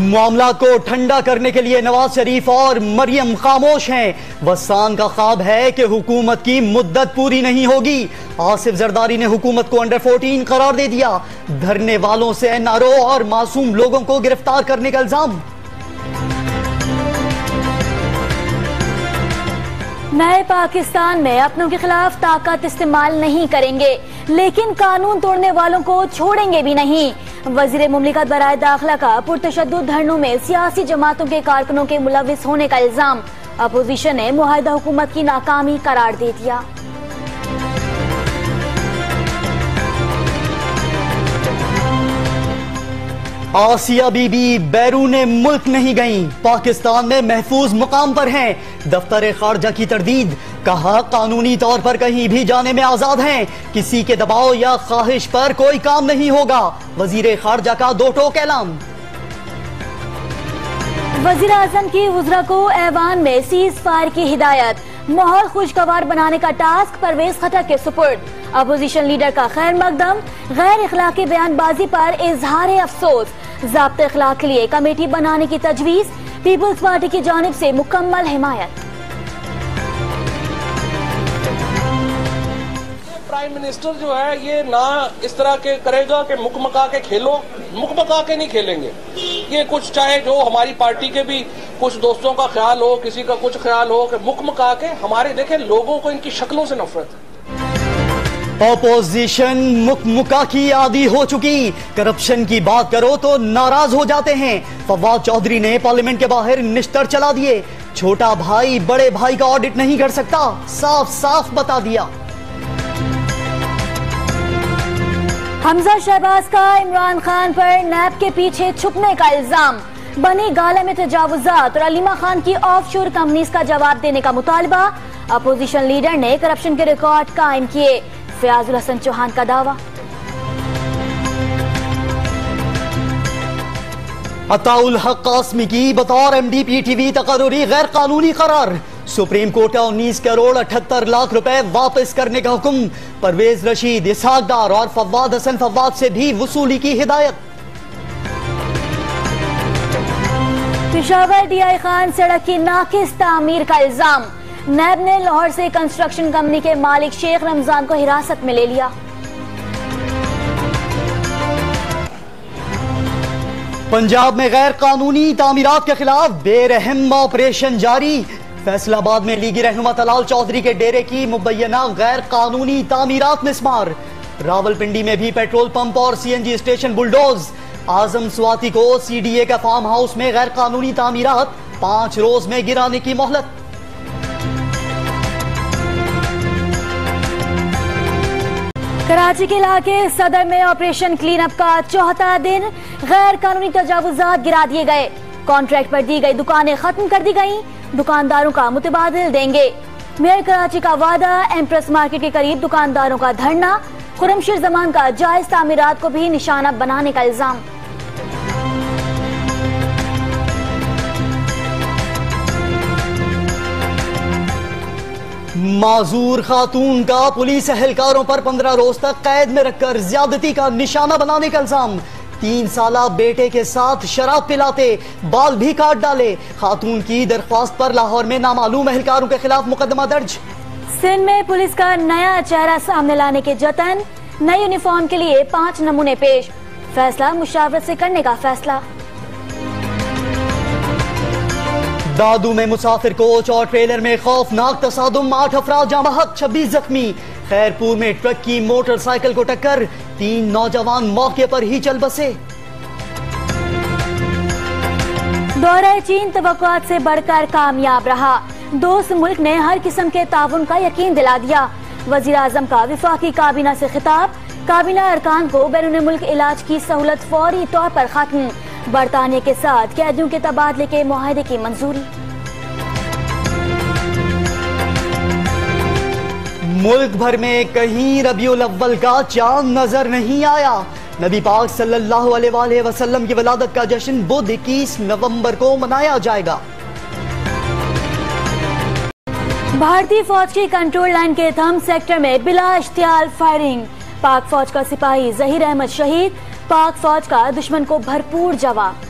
मामला को ठंडा करने के लिए नवाज शरीफ और मरियम खामोश हैं। वसान का ख्वाब है कि हुकूमत की मुद्दत पूरी नहीं होगी। आसिफ जरदारी ने हुकूमत को अंडर 14 करार दे दिया। धरने वालों से एनआरओ और मासूम लोगों को गिरफ्तार करने का इल्जाम। नए पाकिस्तान में अपनों के खिलाफ ताकत इस्तेमाल नहीं करेंगे, लेकिन कानून तोड़ने वालों को छोड़ेंगे भी नहीं। वजीर मुमलिकत बराए दाखिला का पुरतशद्दुद धरनों में सियासी जमातों के कारकुनों के मुलविस होने का इल्जाम। अपोजिशन ने मुआहिदा हुकूमत की नाकामी करार दे दिया। आसिया बीबी बैरून मुल्क नहीं गईं, पाकिस्तान में महफूज मुकाम पर हैं। दफ्तर खारजा की तरदीद, कहा कानूनी तौर पर कहीं भी जाने में आजाद हैं, किसी के दबाव या ख्वाहिश पर कोई काम नहीं होगा। वजीर खारजा का दो टोक ऐलान। वजीर आजम की वज़रा को ऐवान में सीज फायर की हिदायत। माहौल खुशगवार बनाने का टास्क परवेज खटक के सुपुर्द। अपोजिशन लीडर का खैर मकदम। गैर इखलाकी बयानबाजी पर इजहार अफसोस। ज़ाब्ते इखलाक के लिए कमेटी बनाने की तजवीज़। पीपल्स पार्टी की जानिब से मुकम्मल हिमायत। प्राइम मिनिस्टर जो है ये ना इस तरह के करेगा कि मुकमका के खेलो, मुकमका के नहीं खेलेंगे। ये कुछ चाहे जो हमारी पार्टी के भी कुछ दोस्तों का ख्याल हो, किसी का कुछ ख्याल हो कि मुकमका के, हमारे देखें लोगों को इनकी शक्लों से नफरत है। ऑपोजिशन मुकमुका की आदी हो चुकी। करप्शन की बात करो तो नाराज हो जाते हैं। फवाद चौधरी ने पार्लियामेंट के बाहर निश्तर चला दिए। छोटा भाई बड़े भाई का ऑडिट नहीं कर सकता, साफ साफ बता दिया। हमजा शहबाज का इमरान खान पर नैब के पीछे छुपने का इल्जाम। बनी गाला में तजावुजात और अलीमा खान की ऑफशोर कंपनीज का जवाब देने का मुतालबा। अपोजिशन लीडर ने करप्शन के रिकॉर्ड कायम किए। फयाजुल हसन चौहान का दावा। अताउल हक कासमी की बतौर MD-PTV तकर्रुरी गैर कानूनी करार। सुप्रीम कोर्ट का 19 करोड़ 78 लाख रुपए वापस करने का हुक्म। परवेज रशीद, इसहाक डार और फवाद हसन फवाद से भी वसूली की हिदायत। पेशावर DI खान सड़क की नाकिस तामीर का इल्जाम। नैब ने लाहौर से कंस्ट्रक्शन कंपनी के मालिक शेख रमजान को हिरासत में ले लिया। पंजाब में गैर कानूनी तामीरात के खिलाफ बेरहम ऑपरेशन जारी। फैसलाबाद में लीगी रहनुमा तलाल चौधरी के डेरे की मुबैना गैर कानूनी तामीरात मिसमार। रावलपिंडी में भी पेट्रोल पंप और CNG स्टेशन बुलडोज। आजम स्वाति को CDA का फार्म हाउस में गैर कानूनी तामीरात 5 रोज में गिराने की मोहलत। कराची के इलाके सदर में ऑपरेशन क्लीन अप का चौथा दिन। गैर कानूनी तजावुजात गिरा दिए गए। कॉन्ट्रैक्ट पर दी गई दुकानें खत्म कर दी गईं। दुकानदारों का मुतबादिल देंगे। मेयर कराची का वादा। एम्प्रेस मार्केट के करीब दुकानदारों का धरना। खुरमशीर जमान का जायज तामीरात को भी निशाना बनाने का इल्जाम। माजूर खातून का पुलिस एहलकारों पर 15 रोज तक कैद में रखकर ज्यादती का निशाना बनाने का इल्जाम। 3 साला बेटे के साथ शराब पिलाते, बाल भी काट डाले। खातून की दरख्वास्त पर लाहौर में नामालूम एहलकारों के खिलाफ मुकदमा दर्ज। सिंध में पुलिस का नया चेहरा सामने लाने के जतन। नई यूनिफॉर्म के लिए 5 नमूने पेश। फैसला मुशावरत से करने का फैसला। दादू में मुसाफिर कोच और ट्रेलर में खौफनाक तसादुम। 8 अफराद जाँ बहक, 26 जख्मी। खैरपुर में ट्रक की मोटरसाइकिल को टक्कर। 3 नौजवान मौके पर ही चल बसे। दौरा चीन तवक्कुआत से बढ़कर कामयाब रहा। दोस्त मुल्क ने हर किस्म के ताउन का यकीन दिला दिया। वजीर आजम का विफाकी काबीना से खिताब। काबीना अरकान को बैरून मुल्क इलाज की सहूलत फौरी तौर पर खत्म। बरतानिया के साथ कैदियों के तबादले के मुआहदे की मंजूरी। मुल्क भर में कहीं रबीउल अव्वल का चांद नजर नहीं आया। नबी पाक सल्लल्लाहु अलैहि वसल्लम की विलादत का जश्न बुध 21 नवंबर को मनाया जाएगा। भारतीय फौज की कंट्रोल लाइन के थम सेक्टर में बिला इश्तियाल फायरिंग। पाक फौज का सिपाही जहीर अहमद शहीद, पाक फौज का दुश्मन को भरपूर जवाब।